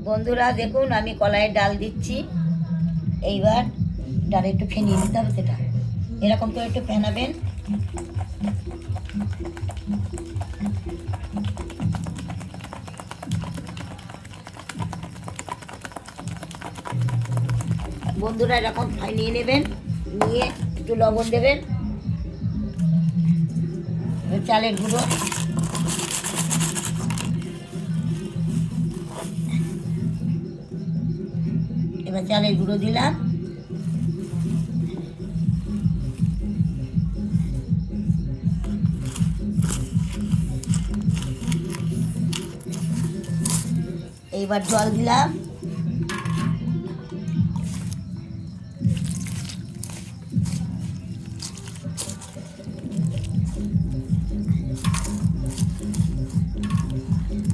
বন্ধুরা দেখুন আমি কলাইয়ের ডাল দিচ্ছি। এইবার ডালে একটু ফেনিয়ে দিতে হবে, সেটা এরকম করে একটু ফেনাবেন। বন্ধুরা এরকম নিয়ে নেবেন, নিয়ে একটু লবণ দেবেন, চালের গুঁড়ো, এবার চালের গুঁড়ো দিলাম, এইবার জল দিলাম,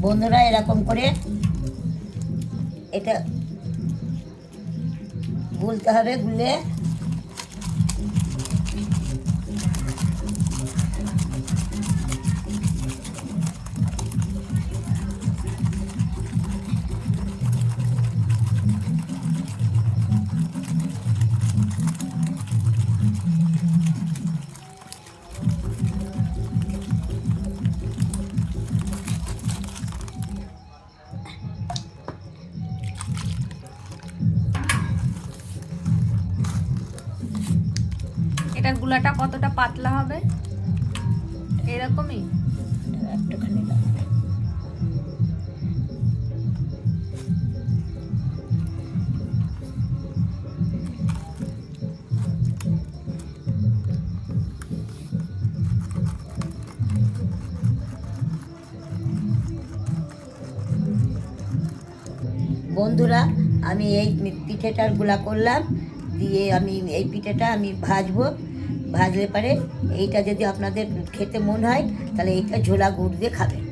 বন্ধুরা এরকম করে এটা গুলতে হবে, গুলে এটার গুলাটা কতটা পাতলা হবে? এরকমই একটুখানি বন্ধুরা আমি এই পিঠেটার গুলা করলাম, দিয়ে আমি এই পিঠেটা আমি ভাজবো। ভাজলে পারে এইটা যদি আপনাদের খেতে মন হয় তাহলে এইটা ঝোলা গুড় দিয়ে খাবেন।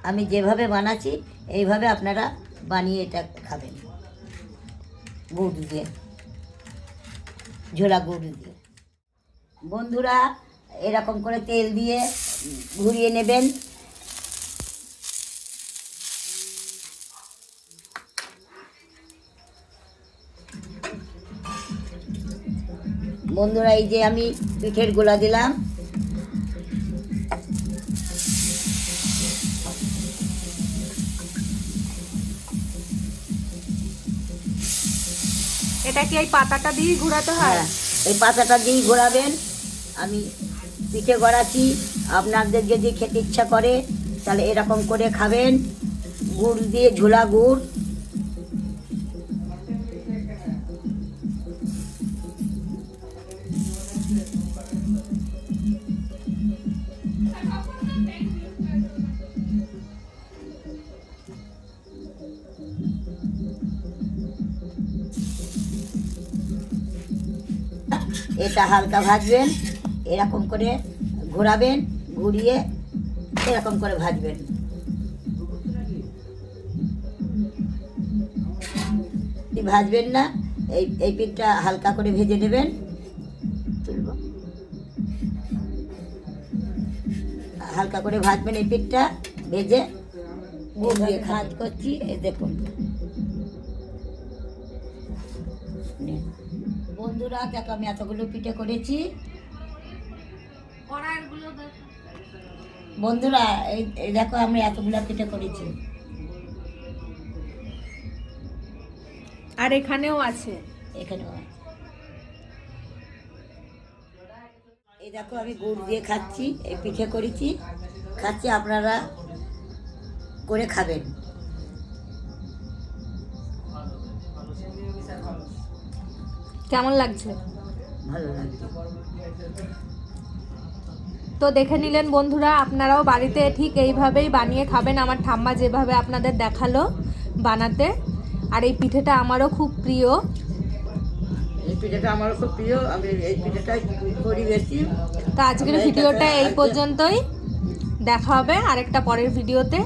আমি যেভাবে বানাচ্ছি এইভাবে আপনারা বানিয়ে এটা খাবেন, গুড় দিয়ে, ঝোলা গুড় দিয়ে। বন্ধুরা এরকম করে তেল দিয়ে ঘুরিয়ে নেবেন। বন্ধুরা এই যে আমি পিঠের গোলা দিলাম, এটা কি এই পাতাটা দিয়ে ঘোরাতে হয়? হ্যাঁ, এই পাতাটা দিয়েই ঘোরাবেন। আমি পিঠে গড়াচ্ছি, আপনাদের যদি খেতে ইচ্ছা করে তাহলে এরকম করে খাবেন, গুড় দিয়ে, ঝোলা গুড়। এটা হালকা ভাজবেন, এরকম করে ঘোরাবেন, ঘুরিয়ে এরকম করে ভাজবেন। ভাজবেন না, এই পিঠটা হালকা করে ভেজে নেবেন। তুলব, হালকা করে ভাজবেন এই পিঠটা, ভেজে গুড় দিয়ে ভাজ করছি। এই দেখুন বন্ধুরা, দেখো আমি এতগুলো পিঠে করেছি। বন্ধুরা এই দেখো আমি এতগুলো পিঠে করেছি। আর এখানেও আছে, এখানেও আছে। এই দেখো আমি গুড় দিয়ে খাচ্ছি, এই পিঠে করেছি, খাচ্ছি, আপনারা করে খাবেন। কেমন লাগছে? ভালো লাগছে। তো দেখে নিলেন বন্ধুরা, আপনারাও বাড়িতে ঠিক এইভাবেই বানিয়ে খাবেন, আমার ঠাম্মা যেভাবে আপনাদের দেখালো বানাতে। আর এই পিঠেটা আমারও খুব প্রিয়। এই পিঠেটা আমারও খুব প্রিয়, আমি এই পিঠেটাই করি বেশি। তো আজকের ভিডিওটা এই পর্যন্তই, দেখা হবে আরেকটা পরের ভিডিওতে।